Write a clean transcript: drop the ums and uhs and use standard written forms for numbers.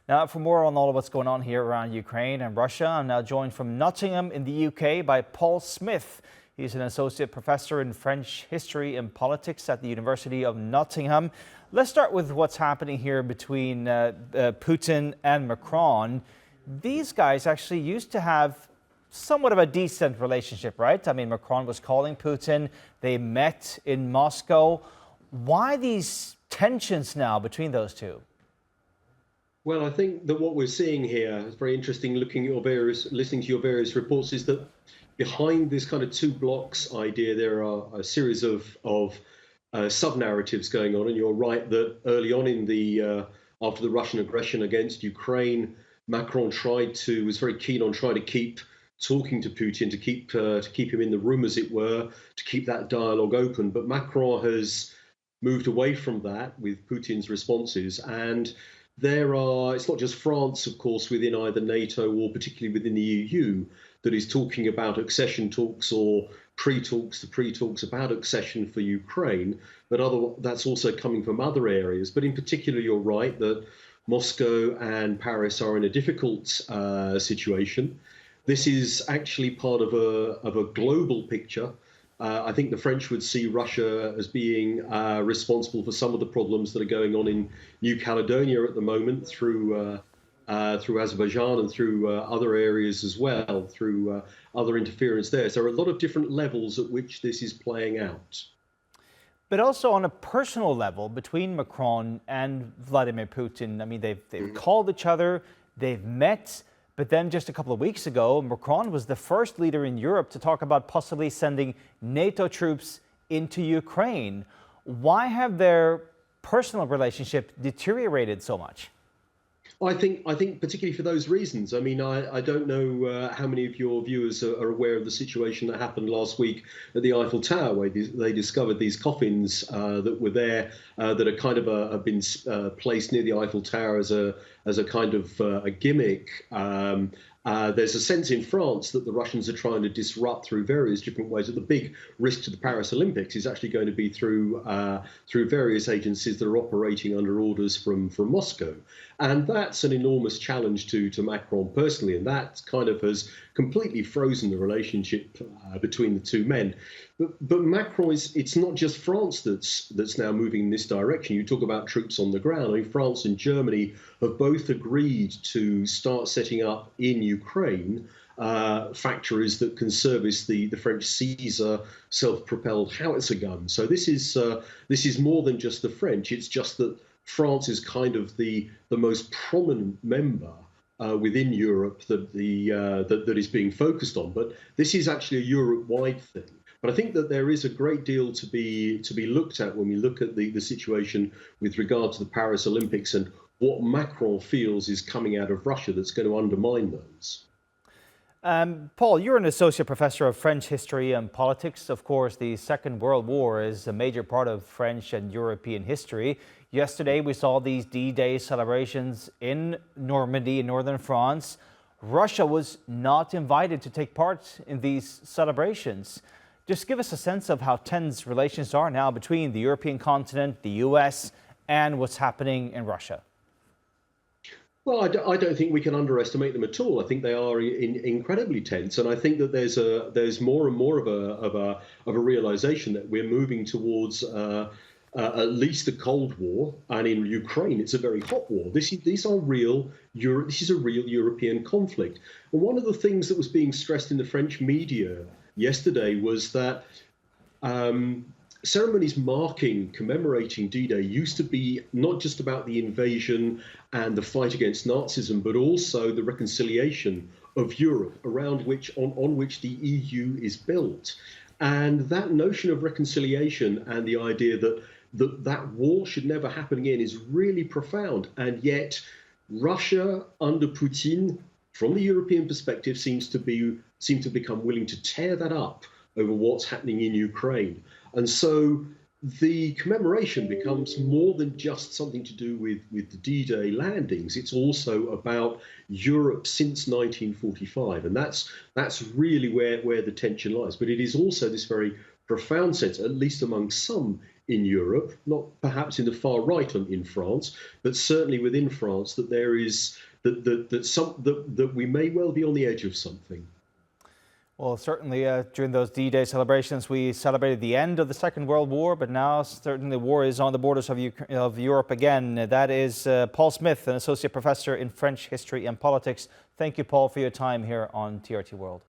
Now, for more on all of what's going on here around Ukraine and Russia, I'm now joined from Nottingham in the UK by Paul Smith. He's an associate professor in French history and politics at the University of Nottingham. Let's start with what's happening here between Putin and Macron. These guys actually used to have somewhat of a decent relationship, right? I mean, Macron was calling Putin. They met in Moscow. Why these tensions now between those two? Well, I think that what we're seeing here is very interesting. Listening to your various reports, is that behind this kind of two blocks idea, there are a series of sub-narratives going on. And you're right that early on after the Russian aggression against Ukraine, Macron was very keen on trying to keep talking to Putin, to keep him in the room, as it were, to keep that dialogue open. But Macron has moved away from that with Putin's responses, and it's not just France, of course, within either NATO or particularly within the EU that is talking about accession talks or pre-talks about accession for Ukraine, but that's also coming from other areas. But in particular, you're right that Moscow and Paris are in a difficult situation. This is actually part of a global picture. I think the French would see Russia as being responsible for some of the problems that are going on in New Caledonia at the moment through Azerbaijan and through other areas as well, through other interference there. So there are a lot of different levels at which this is playing out. But also on a personal level, between Macron and Vladimir Putin, I mean, they've called each other, they've met. But then just a couple of weeks ago, Macron was the first leader in Europe to talk about possibly sending NATO troops into Ukraine. Why have their personal relationship deteriorated so much? I think particularly for those reasons. I mean, I don't know how many of your viewers are aware of the situation that happened last week at the Eiffel Tower, where they discovered these coffins that were there that are kind of have been placed near the Eiffel Tower as a kind of a gimmick. There's a sense in France that the Russians are trying to disrupt through various different ways. That the big risk to the Paris Olympics is actually going to be through various agencies that are operating under orders from Moscow. And that's an enormous challenge to Macron personally, and that kind of has completely frozen the relationship between the two men. But Macron it's not just France that's now moving in this direction. You talk about troops on the ground. I mean, France and Germany have both agreed to start setting up in Ukraine factories that can service the French Caesar self-propelled howitzer gun. So this is more than just the French. It's just that France is kind of the most prominent member within Europe that is being focused on. But this is actually a Europe-wide thing. But I think that there is a great deal to be looked at when we look at the situation with regard to the Paris Olympics and what Macron feels is coming out of Russia that's going to undermine those. Paul, you're an associate professor of French history and politics. Of course, the Second World War is a major part of French and European history. Yesterday, we saw these D-Day celebrations in Normandy, in northern France. Russia was not invited to take part in these celebrations. Just give us a sense of how tense relations are now between the European continent, the US, and what's happening in Russia. Well, I don't think we can underestimate them at all. I think they are incredibly tense, and I think that there's more and more of a realization that we're moving towards at least a Cold War, and in Ukraine it's a very hot war. This is a real European conflict. And one of the things that was being stressed in the French media yesterday was that ceremonies commemorating D-Day used to be not just about the invasion and the fight against Nazism, but also the reconciliation of Europe on which the EU is built. And that notion of reconciliation and the idea that war should never happen again is really profound. And yet Russia under Putin, from the European perspective, seem to become willing to tear that up over what's happening in Ukraine. And so the commemoration becomes more than just something to do with the D-Day landings. It's also about Europe since 1945. And that's really where the tension lies. But it is also this very profound sense, at least among some in Europe, not perhaps in the far right in France, but certainly within France, that there is that we may well be on the edge of something. Well, certainly during those D-Day celebrations, we celebrated the end of the Second World War, but now certainly war is on the borders of Europe again. That is Paul Smith, an associate professor in French history and politics. Thank you, Paul, for your time here on TRT World.